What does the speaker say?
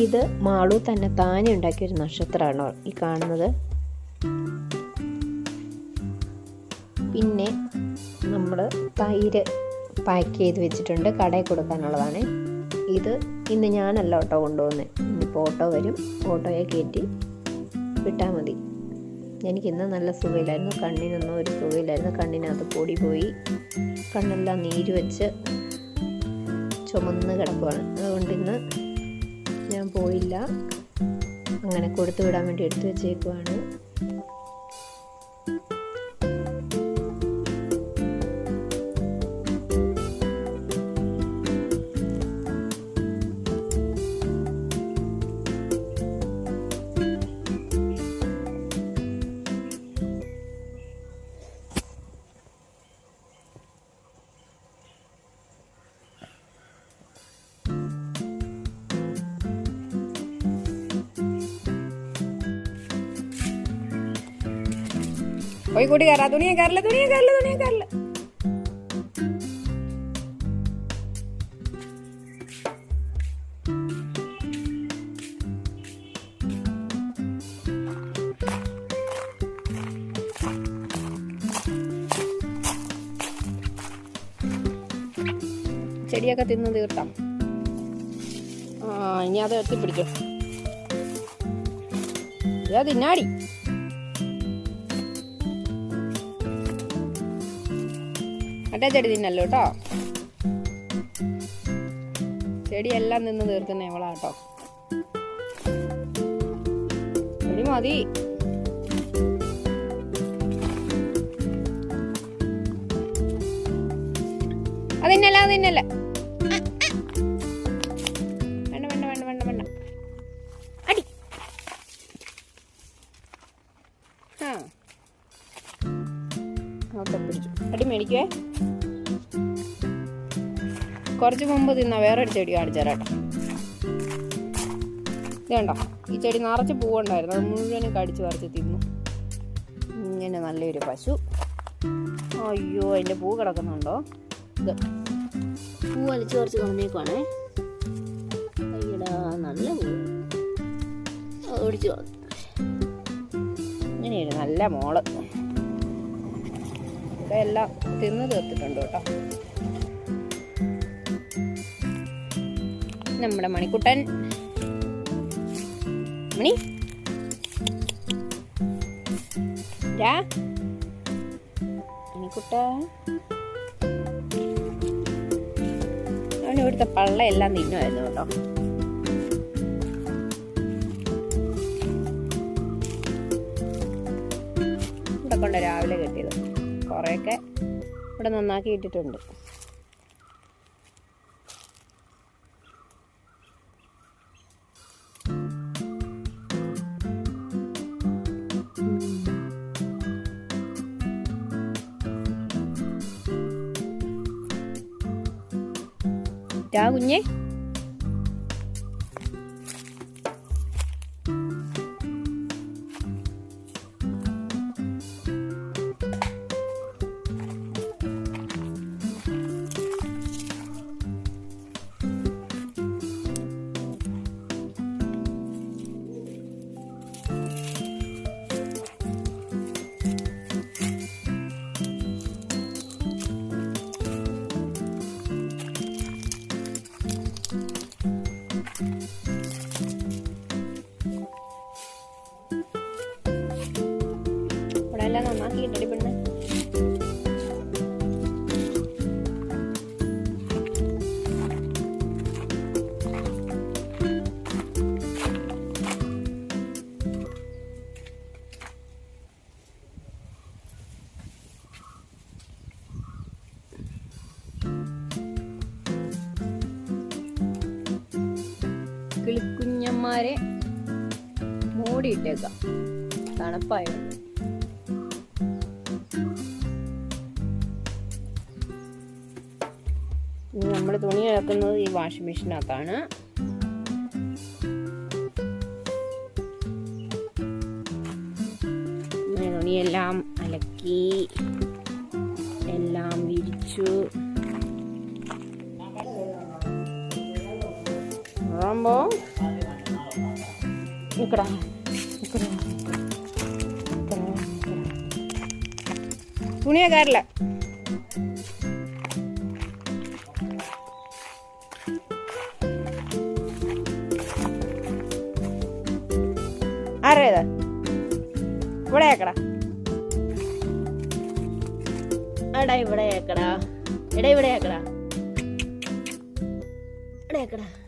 ഇത് മാളു തന്നെ താനെ ഉണ്ടാക്കിയൊരു നക്ഷത്രമാണോ ഈ കാണുന്നത്. പിന്നെ നമ്മൾ തൈര് പാക്ക് ചെയ്ത് വെച്ചിട്ടുണ്ട്, കടയിൽ കൊടുക്കാനുള്ളതാണ്. ഇത് ഇന്ന് ഞാനല്ല ഓട്ടോ കൊണ്ടുപോകുന്നത്, ഇന്നിപ്പോൾ ഓട്ടോ വരും, ഓട്ടോയെ കയറ്റി വിട്ടാൽ മതി. എനിക്കിന്ന് നല്ല സുഖമില്ലായിരുന്നു, കണ്ണിനൊന്നും ഒരു സുഖമില്ലായിരുന്നു. കണ്ണിനകത്ത് പൊടി പോയി, കണ്ണെല്ലാം നീര് വെച്ച് ചുമന്ന് കിടക്കുവാണ്. അതുകൊണ്ട് ഇന്ന് ഞാൻ പോയില്ല, അങ്ങനെ കൊടുത്തു വിടാൻ വേണ്ടി എടുത്തു വെച്ചേക്കുവാണ്. കോഴിക്കോട് കയറാ, തുണിയെ കയറില്ല. ചെടിയൊക്കെ തിന്ന് തീർത്താം. ഇനി അത് എത്തിപ്പിടിച്ചോ, തിന്നാടി. മറ്റേ ചെടി തിന്നല്ലോ കേട്ടോ. ചെടിയെല്ലാം നിന്ന് തീർക്കുന്ന ഇവളാട്ടോ. ചെടി മതി. അതിന്നല്ല വേണ്ട. അടി. പിടിച്ചു. അടി മേടിക്കുവേ. കുറച്ച് മുമ്പ് തിന്ന വേറൊരു ചെടി കാണിച്ചാരാട്ടോ. ഇതേണ്ടോ, ഈ ചെടി നിറച്ച് പൂവുണ്ടായിരുന്നു, അത് മുഴുവനും കടിച്ചു പറിച്ച് തിന്നു. ഇങ്ങനെ നല്ലൊരു പശു. അയ്യോ, അതിൻ്റെ പൂ കിടക്കുന്നുണ്ടോ? ഇത് പൂ വലിച്ചു പറിച്ച് കളഞ്ഞേക്കുവാണേ. അയ്യടാ, നല്ല പൂ ഓടിച്ചു. ഇങ്ങനെയാണ് നല്ല മോള്. ഇവിടെ എല്ലാം തിന്ന് തീർത്തിട്ടുണ്ട് കേട്ടോ. നമ്മുടെ മണിക്കുട്ടൻ, മണി മണിക്കുട്ട, അവന് ഇവിടുത്തെ പള്ളയെല്ലാം തിന്നുമായിരുന്നു കേട്ടോ. ഇവിടെ കൊണ്ട് രാവിലെ കെട്ടിയത്, കുറേയൊക്കെ ഇവിടെ നന്നാക്കി ഇട്ടിട്ടുണ്ട്. കുഞ്ഞേ, എല്ലാം നന്നാക്കി ഇട്ടടി പെണ്ണ്. കിളിക്കുഞ്ഞന്മാരെ മൂടിയിട്ടേക്കാം, തണുപ്പായുണ്ട്. നമ്മൾ തുണി ഇളക്കുന്നത് ഈ വാഷിംഗ് മെഷീനകത്താണ്. തുണിയെല്ലാം അലക്കി എല്ലാം വിരിച്ചു. ആകുമ്പോൾ നിക്കടാ. തുണിയെ കയറില്ല. ആരേത് ഇവിടെ ആക്കടാ. എടാ ഇവിടെ ആക്കടാ. എടാ ഇവിടെ ആക്കടാ. ഇവിടെ ആക്കടാ.